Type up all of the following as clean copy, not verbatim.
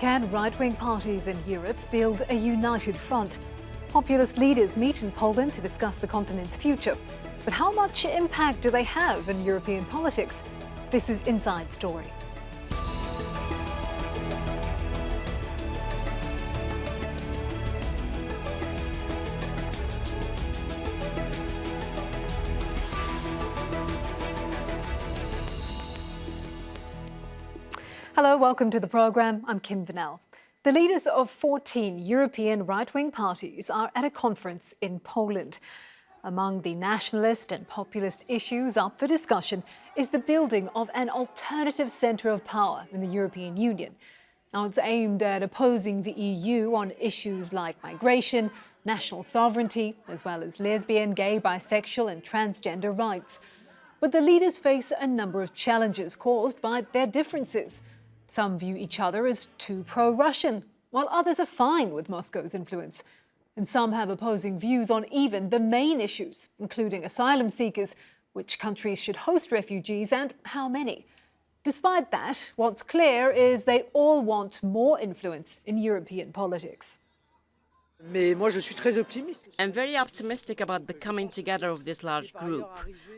Can right-wing parties in Europe build a united front? Populist leaders meet in Poland to discuss the continent's future. But how much impact do they have in European politics? This is Inside Story. Hello, welcome to the programme. I'm Vinell. The leaders of 14 European right-wing parties are at a conference in Poland. Among the nationalist and populist issues up for discussion is the building of an alternative centre of power in the European Union. Now, it's aimed at opposing the EU on issues like migration, national sovereignty, as well as lesbian, gay, bisexual and transgender rights. But the leaders face a number of challenges caused by their differences. Some view each other as too pro-Russian, while others are fine with Moscow's influence. And some have opposing views on even the main issues, including asylum seekers, which countries should host refugees and how many. Despite that, what's clear is they all want more influence in European politics. I'm very optimistic about the coming together of this large group.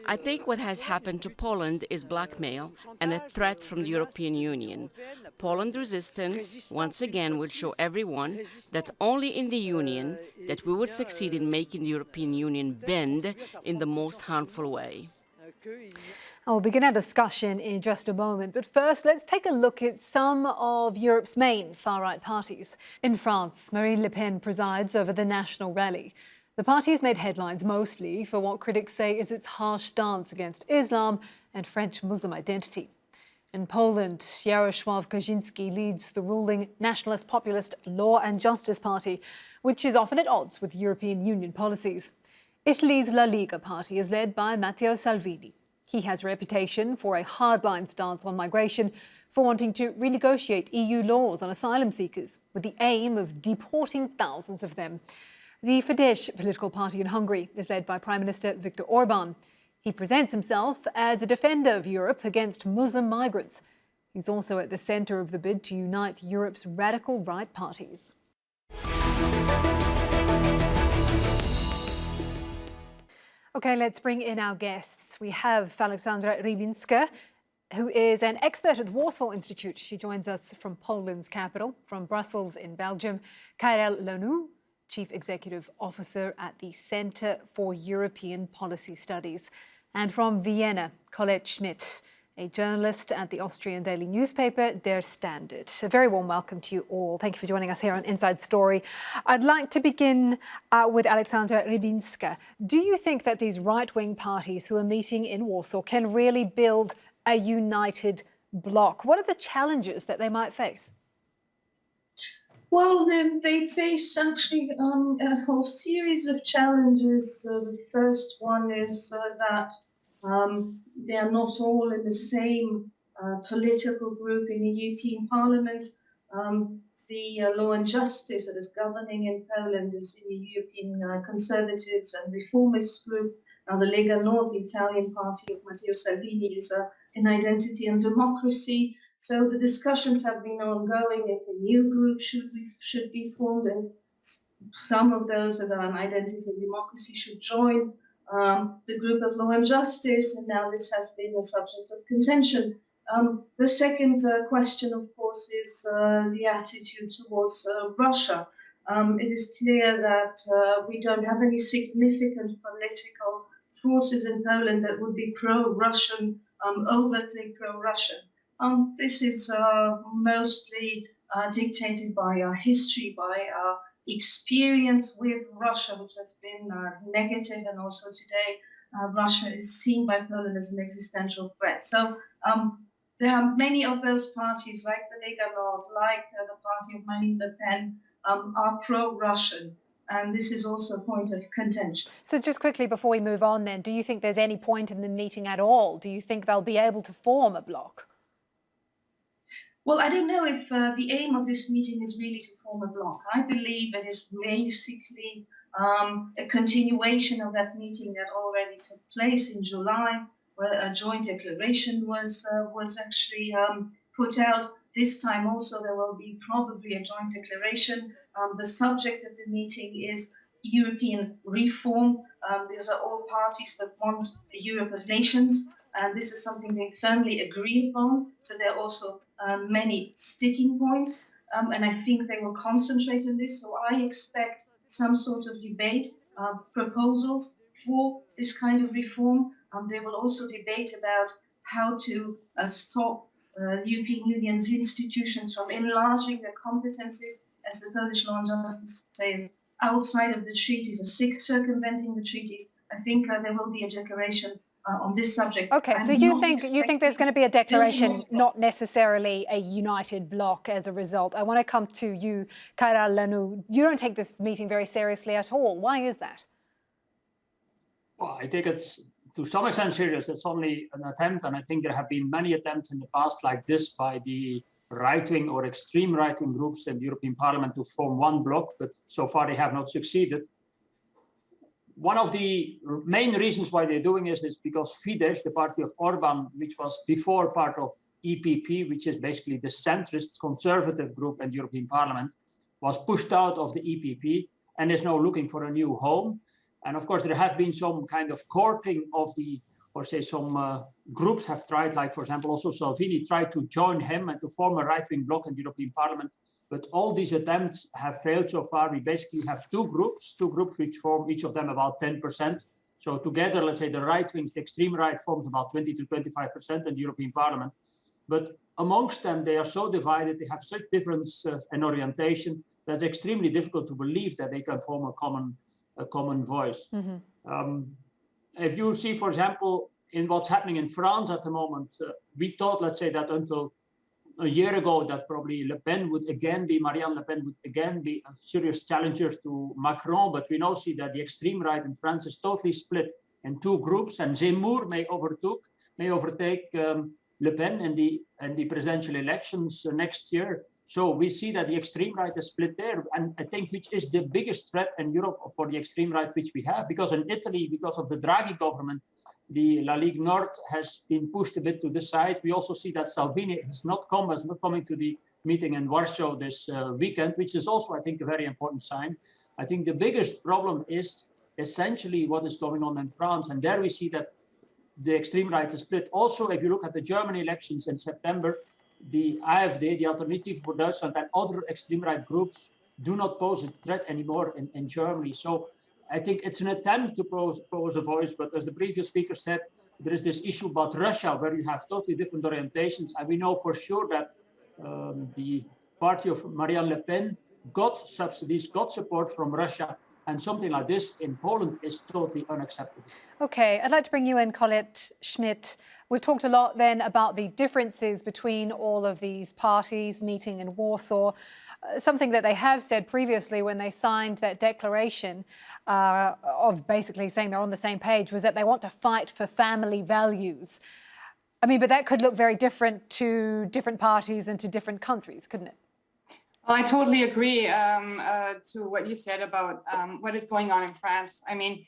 I think what has happened to Poland is blackmail and a threat from the European Union. Poland's resistance, once again, will show everyone that only in the Union that we will succeed in making the European Union bend in the most harmful way. I'll begin our discussion in just a moment, but first let's take a look at some of Europe's main far-right parties. In France, Marine Le Pen presides over the National Rally. The party has made headlines mostly for what critics say is its harsh stance against Islam and French Muslim identity. In Poland, Jarosław Kaczyński leads the ruling nationalist populist Law and Justice Party, which is often at odds with European Union policies. Italy's La Lega party is led by Matteo Salvini. He has a reputation for a hardline stance on migration, for wanting to renegotiate EU laws on asylum seekers with the aim of deporting thousands of them. The Fidesz political party in Hungary is led by Prime Minister Viktor Orban. He presents himself as a defender of Europe against Muslim migrants. He's also at the centre of the bid to unite Europe's radical right parties. OK, let's bring in our guests. We have Aleksandra Rybinska, who is an expert at the Warsaw Institute. She joins us from Poland's capital, from Brussels in Belgium. Karel, Lannoo, Chief Executive Officer at the Centre for European Policy Studies. And from Vienna, Colette Schmidt, a journalist at the Austrian daily newspaper Der Standard. A very warm welcome to you all. Thank you for joining us here on Inside Story. I'd like to begin with Aleksandra Rybinska. Do you think that these right-wing parties who are meeting in Warsaw can really build a united bloc? What are the challenges that they might face? Well, they face actually a whole series of challenges. The first one is that they are not all in the same political group in the European Parliament. The Law and Justice that is governing in Poland is in the European Conservatives and Reformists group. Now, the Lega Nord, the Italian party of Matteo Salvini, is in Identity and Democracy. So the discussions have been ongoing if a new group should be formed, and some of those that are in Identity and Democracy should join the group of Law and Justice, and now this has been a subject of contention. The second question, of course, is the attitude towards Russia. It is clear that we don't have any significant political forces in Poland that would be pro-Russian, overtly pro-Russian. This is mostly dictated by our history, by our experience with Russia, which has been negative, and also today Russia is seen by Poland as an existential threat. So there are many of those parties, like the Lega Nord, like the party of Marine Le Pen, are pro-Russian, and this is also a point of contention. So just quickly before we move on then, do you think there's any point in the meeting at all? Do you think they'll be able to form a bloc? Well, I don't know if the aim of this meeting is really to form a bloc. I believe it is basically a continuation of that meeting that already took place in July, where a joint declaration was actually put out. this time also there will be probably a joint declaration. The subject of the meeting is European reform. These are all parties that want a Europe of nations, and this is something they firmly agree upon. So there are also many sticking points, and I think they will concentrate on this. So I expect some sort of debate, proposals for this kind of reform. They will also debate about how to stop the European Union's institutions from enlarging their competencies, as the Polish law and justice says, outside of the treaties, or circumventing the treaties. I think there will be a declaration on this subject. Okay, so you think there's going to be a declaration, not necessarily a united bloc as a result. I want to come to you, Karel, Lannoo. You don't take this meeting very seriously at all. Why is that? Well, I take it to some extent serious. It's only an attempt, and I think there have been many attempts in the past like this by the right-wing or extreme right-wing groups in the European Parliament to form one bloc, but so far they have not succeeded. One of the main reasons why they're doing this is because Fidesz, the party of Orban, which was before part of EPP, which is basically the centrist conservative group in the European Parliament, was pushed out of the EPP and is now looking for a new home. And of course, there have been some kind of courting of the, or say some groups have tried, like for example, also Salvini tried to join him and to form a right-wing bloc in the European Parliament. But all these attempts have failed so far. We basically have two groups which form each of them about 10%. So together, let's say the right wing, the extreme right forms about 20 to 25% in the European Parliament. But amongst them, they are so divided, they have such difference in orientation that it's extremely difficult to believe that they can form a common voice. Mm-hmm. If you see, for example, in what's happening in France at the moment, we thought, let's say, that until a year ago that probably Marine Le Pen would again be a serious challenger to Macron, but we now see that the extreme right in France is totally split in two groups, and Zemmour may overtake Le Pen in the presidential elections next year. So we see that the extreme right is split there, and I think which is the biggest threat in Europe for the extreme right which we have, because in Italy, because of the Draghi government, the La Ligue Nord has been pushed a bit to the side. We also see that Salvini is not coming to the meeting in Warsaw this weekend, which is also, I think, a very important sign. I think the biggest problem is essentially what is going on in France, and there we see that the extreme right is split. Also, if you look at the German elections in September, the AfD, the Alternative for Deutschland, and other extreme right groups do not pose a threat anymore in Germany. So I think it's an attempt to pose a voice, but as the previous speaker said, there is this issue about Russia where you have totally different orientations. And we know for sure that the party of Marine Le Pen got subsidies, got support from Russia, and something like this in Poland is totally unacceptable. Okay, I'd like to bring you in, Colette, Schmidt. We've talked a lot then about the differences between all of these parties meeting in Warsaw. Something that they have said previously when they signed that declaration of basically saying they're on the same page was that they want to fight for family values. I mean, but that could look very different to different parties and to different countries, couldn't it? Well, I totally agree to what you said about what is going on in France. I mean,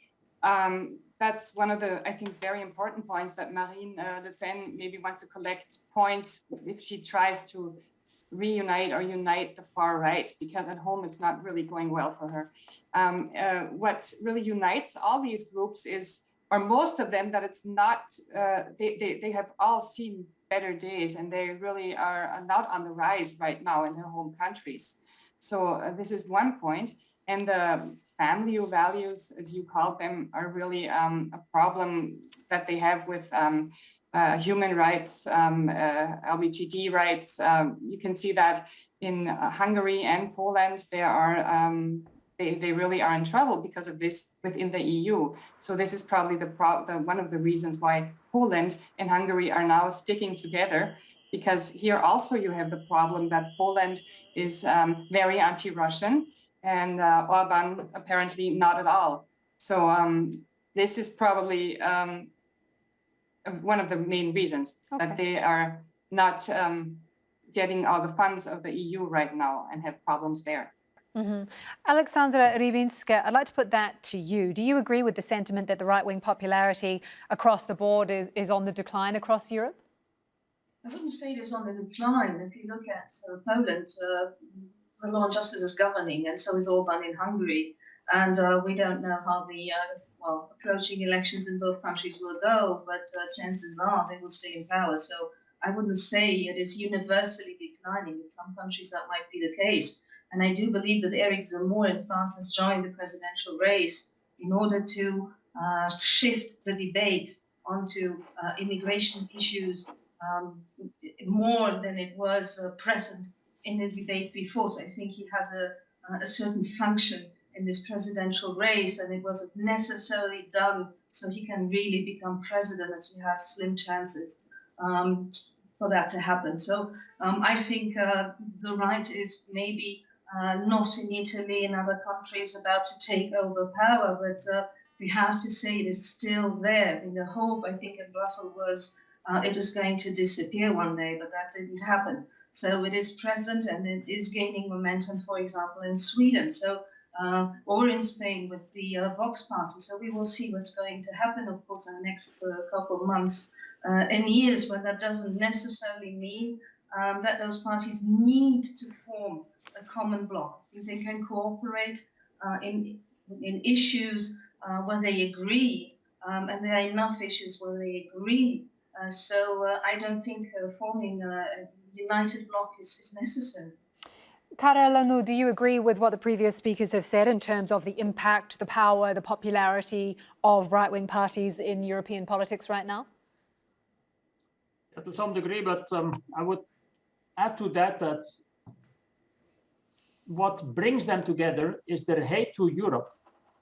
that's one of the, I think, very important points that Marine Le Pen maybe wants to collect points if she tries to reunite or unite the far right, because at home it's not really going well for her. What really unites all these groups is, or most of them, that it's not, they have all seen better days, and they really are not on the rise right now in their home countries. So this is one point. And the family values, as you call them, are really a problem that they have with human rights, LGBT rights. You can see that in Hungary and Poland, they are they really are in trouble because of this within the EU. So this is probably one of the reasons why Poland and Hungary are now sticking together, because here also you have the problem that Poland is very anti-Russian, and Orban apparently not at all. So this is probably one of the main reasons that they are not getting all the funds of the EU right now and have problems there. Mm-hmm. Aleksandra, Rybinska, I'd like to put that to you. Do you agree with the sentiment that the right-wing popularity across the board is on the decline across Europe? I wouldn't say it is on the decline. If you look at Poland, the law and justice is governing, and so is Orban in Hungary. And we don't know how the approaching elections in both countries will go, but chances are they will stay in power. So I wouldn't say it is universally declining. In some countries that might be the case. And I do believe that Eric Zemmour in France has joined the presidential race in order to shift the debate onto immigration issues more than it was present in the debate before. So I think he has a certain function in this presidential race, and it wasn't necessarily done so he can really become president, as he has slim chances for that to happen. So I think the right is maybe not in Italy and other countries about to take over power, but we have to say it is still there. I mean, the hope, I think, in Brussels was it was going to disappear one day, but that didn't happen. So it is present and it is gaining momentum, for example, in Sweden. So or in Spain with the Vox party. So we will see what's going to happen, of course, in the next couple of months and years, but that doesn't necessarily mean that those parties need to form a common bloc. They can cooperate in issues where they agree, and there are enough issues where they agree. So I don't think forming a united bloc is necessary. Karel, Lannoo, do you agree with what the previous speakers have said in terms of the impact, the power, the popularity of right-wing parties in European politics right now? Yeah, to some degree, but I would add to that what brings them together is their hate to Europe,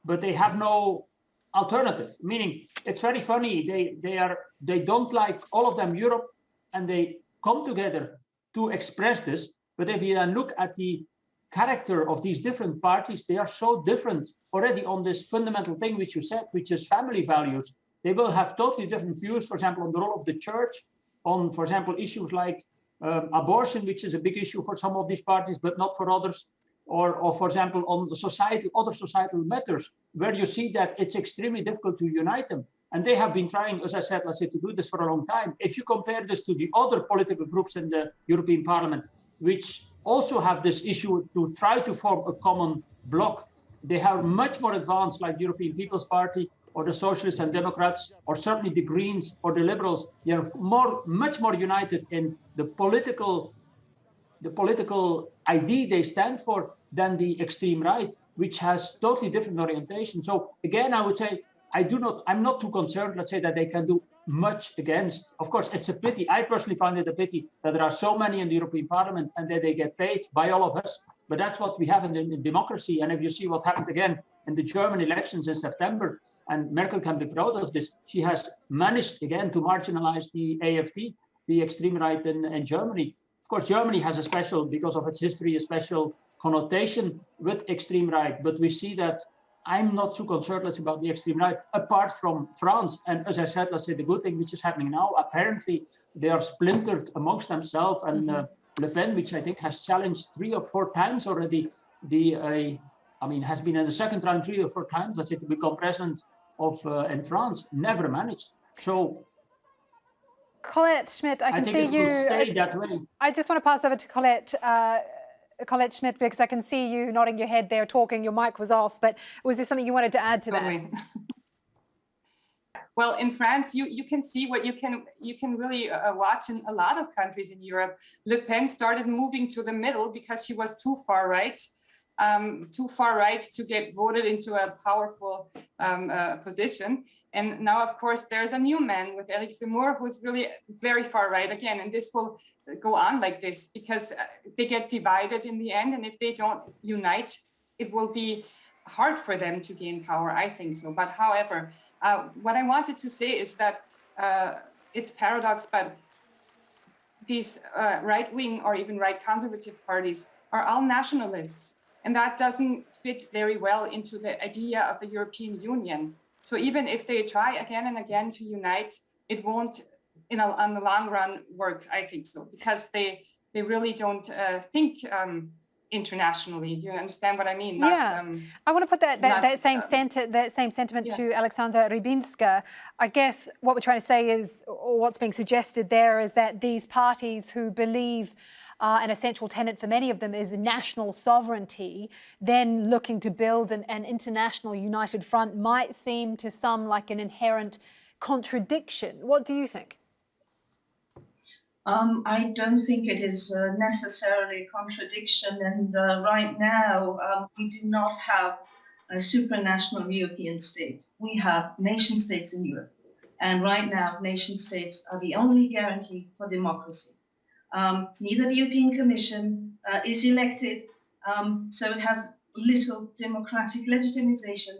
but they have no alternative. Meaning, it's very funny. They don't like, all of them, Europe, and they come together to express this. But if you then look at the character of these different parties, they are so different already on this fundamental thing which you said, which is family values. They will have totally different views, for example, on the role of the church, on, for example, issues like abortion, which is a big issue for some of these parties, but not for others, or for example, on the other societal matters, where you see that it's extremely difficult to unite them. And they have been trying, as I said, let's say, to do this for a long time. If you compare this to the other political groups in the European Parliament, which also have this issue to try to form a common bloc, they are much more advanced, like the European People's Party or the Socialists and Democrats, or certainly the Greens or the Liberals. They are much more united in the political idea they stand for than the extreme right, which has totally different orientation. So again, I would say, I'm not too concerned, let's say, that they can do much against. Of course, it's a pity. I personally find it a pity that there are so many in the European Parliament and that they get paid by all of us. But that's what we have in democracy. And if you see what happened again in the German elections in September, and Merkel can be proud of this, she has managed again to marginalize the AfD, the extreme right in Germany. Of course, Germany has a special, because of its history, a special connotation with extreme right. But we see that I'm not so concerned, let's say, about the extreme right, apart from France. And as I said, let's say, the good thing which is happening now, apparently they are splintered amongst themselves. And Le Pen, which I think has challenged 3 or 4 times already, has been in the second round 3 or 4 times, let's say, to become president of in France, never managed. So Colette, Schmidt, I can see you. I just want to pass over to Colette. Colette Schmidt, because I can see you nodding your head there, talking. Your mic was off, but was there something you wanted to add to that? Well, in France, you can see what you can really watch in a lot of countries in Europe. Le Pen started moving to the middle because she was too far right to get voted into a powerful position. And now, of course, there's a new man with Eric Zemmour, who's really very far right again. And this will go on like this because they get divided in the end. And if they don't unite, it will be hard for them to gain power, I think so. But however, what I wanted to say is that it's paradox, but these right-wing or even right conservative parties are all nationalists. And that doesn't fit very well into the idea of the European Union. So even if they try again and again to unite, it won't, on the long run, work, I think so, because they really don't think internationally. Do you understand what I mean? Yeah, I want to put that same sentiment yeah. to Aleksandra Rybinska. I guess what we're trying to say is, or what's being suggested there, is that these parties who believe an essential tenet for many of them is national sovereignty, then looking to build an international united front might seem to some like an inherent contradiction. What do you think? I don't think it is necessarily a contradiction, and right now we do not have a supranational European state. We have nation states in Europe, and right now nation states are the only guarantee for democracy. Neither the European Commission is elected, so it has little democratic legitimization.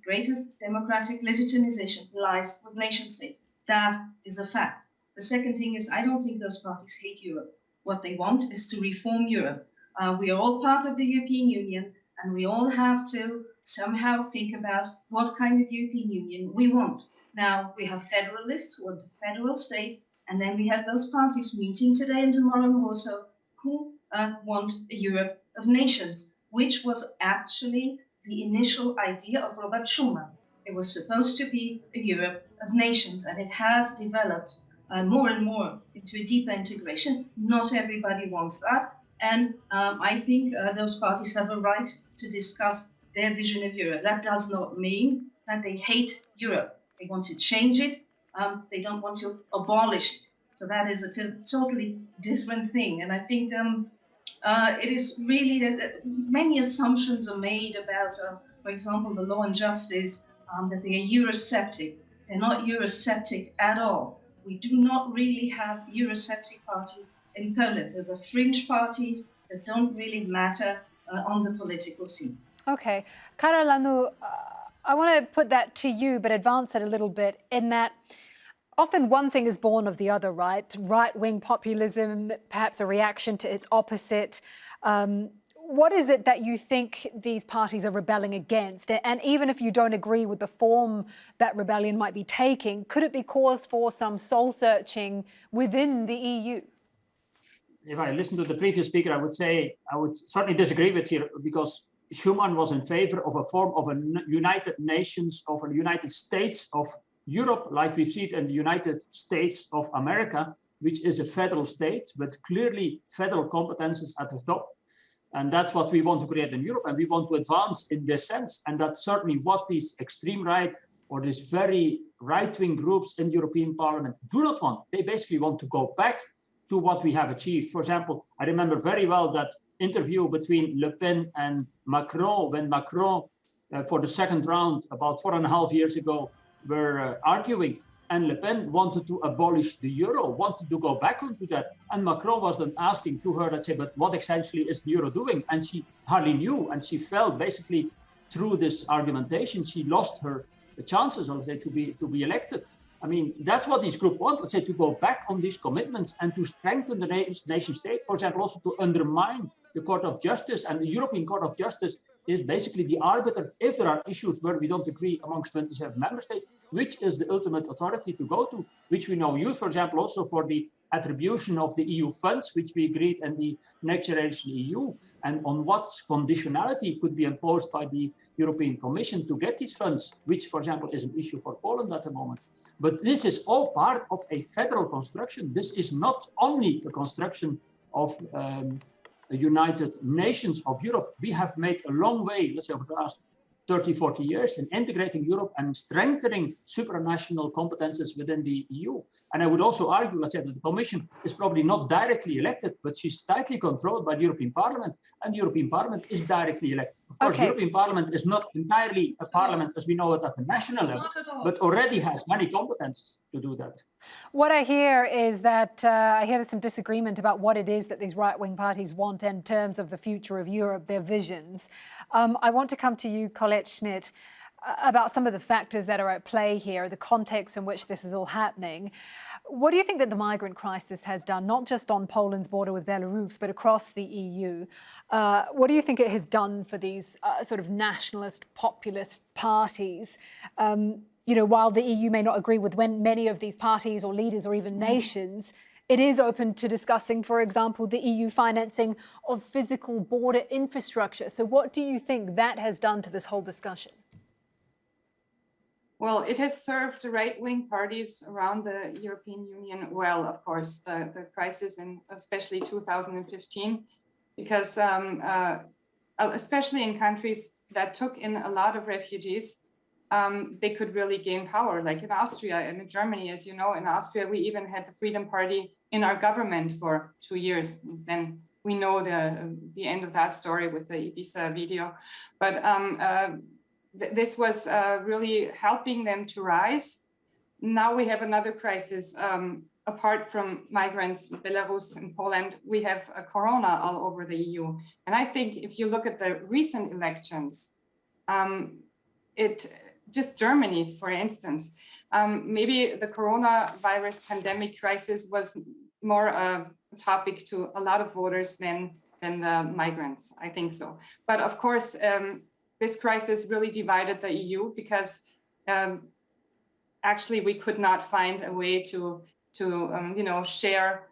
Greatest democratic legitimization lies with nation states. That is a fact. The second thing is, I don't think those parties hate Europe. What they want is to reform Europe. We are all part of the European Union, and we all have to somehow think about what kind of European Union we want. Now, we have federalists who want the federal state, and then we have those parties meeting today and tomorrow in Warsaw who want a Europe of nations, which was actually the initial idea of Robert Schuman. It was supposed to be a Europe of nations, and it has developed more and more into a deeper integration. Not everybody wants that. And I think those parties have a right to discuss their vision of Europe. That does not mean that they hate Europe. They want to change it. They don't want to abolish it. So that is a totally different thing. And I think it is really that many assumptions are made about, for example, the law and justice, that they are Eurosceptic. They're not Eurosceptic at all. We do not really have Eurosceptic parties in Poland. Those are fringe parties that don't really matter on the political scene. Okay, Karel, Lannoo, I want to put that to you, but advance it a little bit in that often one thing is born of the other, right? Right-wing populism, perhaps a reaction to its opposite. What is it that you think these parties are rebelling against? And even if you don't agree with the form that rebellion might be taking, could it be cause for some soul-searching within the EU? If I listen to the previous speaker, I would say I would certainly disagree with you, because Schuman was in favor of a form of a United Nations, of a United States of Europe, like we see it in the United States of America, which is a federal state with clearly federal competences at the top. And that's what we want to create in Europe, and we want to advance in this sense. And that's certainly what these extreme right or these very right-wing groups in the European Parliament do not want. They basically want to go back to what we have achieved. For example, I remember very well that interview between Le Pen and Macron, when Macron, for the second round, about 4.5 years ago, were arguing. And Le Pen wanted to abolish the euro, wanted to go back onto that. And Macron was then asking to her, let's say, but what essentially is the euro doing? And she hardly knew. And she felt basically through this argumentation, she lost her chances, let's say, to be elected. I mean, that's what this group wants, let's say, to go back on these commitments and to strengthen the nation state. For example, also to undermine the Court of Justice. And the European Court of Justice is basically the arbiter if there are issues where we don't agree amongst 27 member states, which is the ultimate authority to go to, which we now use, for example, also for the attribution of the EU funds, which we agreed in the Next Generation EU, and on what conditionality could be imposed by the European Commission to get these funds, which, for example, is an issue for Poland at the moment. But this is all part of a federal construction. This is not only a construction of the United Nations of Europe. We have made a long way, let's say, over the last 30, 40 years in integrating Europe and strengthening supranational competences within the EU. And I would also argue, let's say, that the Commission is probably not directly elected, but she's tightly controlled by the European Parliament, and the European Parliament is directly elected. Of course, the European Parliament is not entirely a parliament as we know it at the national level, but already has many competences to do that. What I hear is that I hear some disagreement about what it is that these right-wing parties want in terms of the future of Europe, their visions. I want to come to you, Colette Schmidt, about some of the factors that are at play here, the context in which this is all happening. What do you think that the migrant crisis has done, not just on Poland's border with Belarus, but across the EU? What do you think it has done for these sort of nationalist, populist parties? You know, while the EU may not agree with many of these parties or leaders or even nations, it is open to discussing, for example, the EU financing of physical border infrastructure. So what do you think that has done to this whole discussion? Well, it has served the right-wing parties around the European Union well, of course, the crisis in especially 2015, because especially in countries that took in a lot of refugees, they could really gain power, like in Austria and in Germany. As you know, in Austria, we even had the Freedom Party in our government for 2 years. Then we know the end of that story with the Ibiza video. But this was really helping them to rise. Now we have another crisis. Apart from migrants, Belarus and Poland, we have a corona all over the EU. And I think if you look at the recent elections, just Germany, for instance, maybe the coronavirus pandemic crisis was more a topic to a lot of voters than the migrants. I think so. But of course, this crisis really divided the EU because actually we could not find a way to share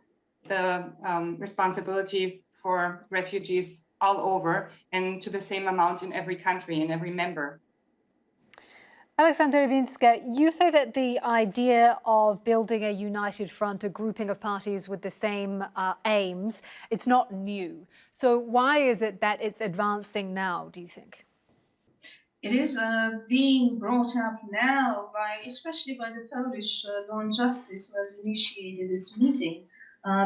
the responsibility for refugees all over and to the same amount in every country, in every member. Aleksandra Rybinska, you say that the idea of building a united front, a grouping of parties with the same aims, it's not new. So why is it that it's advancing now, do you think? It is being brought up now, especially by the Polish Law and Justice, who has initiated this meeting,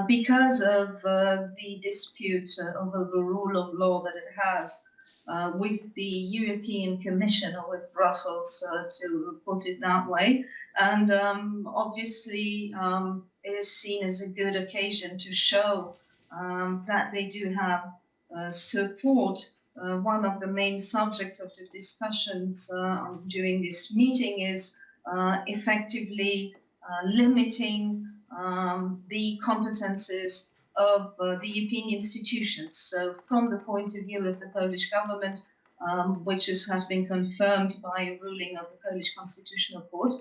because of the dispute over the rule of law that it has with the European Commission, or with Brussels, to put it that way. And obviously, it is seen as a good occasion to show that they do have support. One of the main subjects of the discussions during this meeting is effectively limiting the competences of the European institutions. So from the point of view of the Polish government, which has been confirmed by a ruling of the Polish Constitutional Court,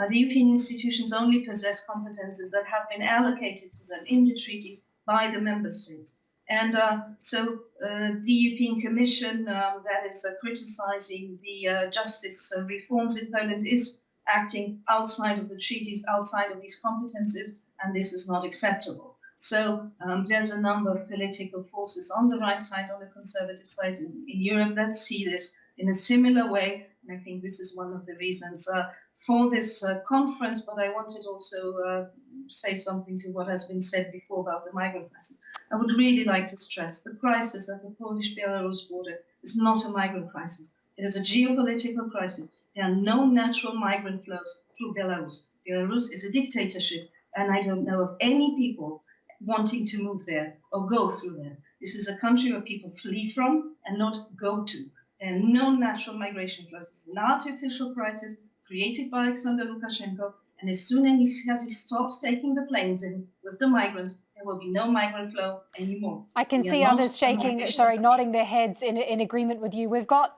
the European institutions only possess competences that have been allocated to them in the treaties by the member states. And so the European Commission that is criticizing the justice reforms in Poland is acting outside of the treaties, outside of these competences, and this is not acceptable. So there's a number of political forces on the right side, on the conservative side in Europe that see this in a similar way. And I think this is one of the reasons for this conference. But I wanted also say something to what has been said before about the migrant crisis. I would really like to stress the crisis at the Polish-Belarus border is not a migrant crisis. It is a geopolitical crisis. There are no natural migrant flows through Belarus. Belarus is a dictatorship, and I don't know of any people wanting to move there or go through there. This is a country where people flee from and not go to. There are no natural migration flows. It's an artificial crisis created by Alexander Lukashenko, and as soon as he stops taking the planes in with the migrants, there will be no migrant flow anymore. I can see others nodding their heads in agreement with you. We've got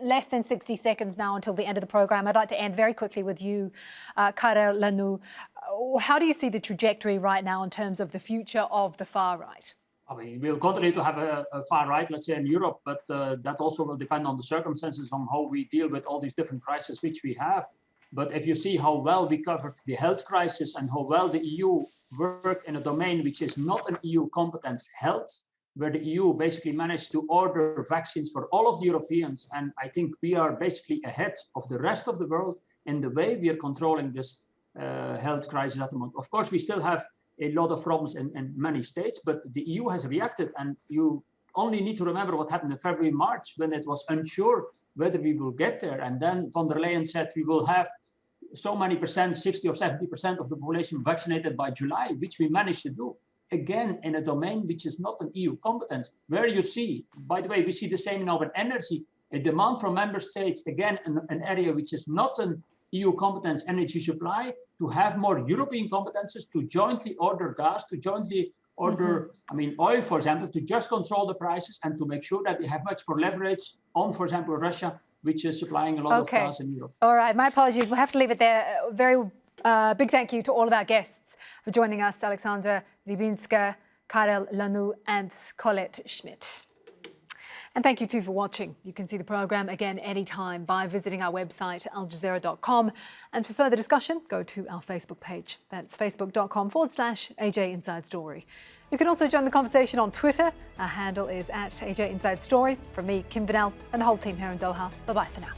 less than 60 seconds now until the end of the program. I'd like to end very quickly with you, Karel, Lannoo. How do you see the trajectory right now in terms of the future of the far right? I mean, we'll continue to have a far right, let's say, in Europe, but that also will depend on the circumstances, on how we deal with all these different crises which we have. But if you see how well we covered the health crisis and how well the EU worked in a domain which is not an EU competence, health, where the EU basically managed to order vaccines for all of the Europeans. And I think we are basically ahead of the rest of the world in the way we are controlling this health crisis at the moment. Of course, we still have a lot of problems in many states, but the EU has reacted. And you only need to remember what happened in February, March, when it was unsure whether we will get there. And then von der Leyen said we will have so many percent, 60 or 70% of the population vaccinated by July, which we managed to do. Again, in a domain which is not an EU competence, where you see, by the way, we see the same now with energy, a demand from member states, again, in an area which is not an EU competence, energy supply, to have more European competences, to jointly order gas, to jointly order, oil, for example, to just control the prices and to make sure that we have much more leverage on, for example, Russia, which is supplying a lot of gas in Europe. All right, my apologies. We'll have to leave it there. Very Big thank you to all of our guests for joining us, Aleksandra, Rybinska, Karel, Lannoo and Colette Schmidt. And thank you too for watching. You can see the programme again anytime by visiting our website, aljazeera.com. And for further discussion, go to our Facebook page. That's facebook.com/AJ Inside Story. You can also join the conversation on Twitter. Our handle is @AJ Inside Story. From me, Vinell, and the whole team here in Doha. Bye-bye for now.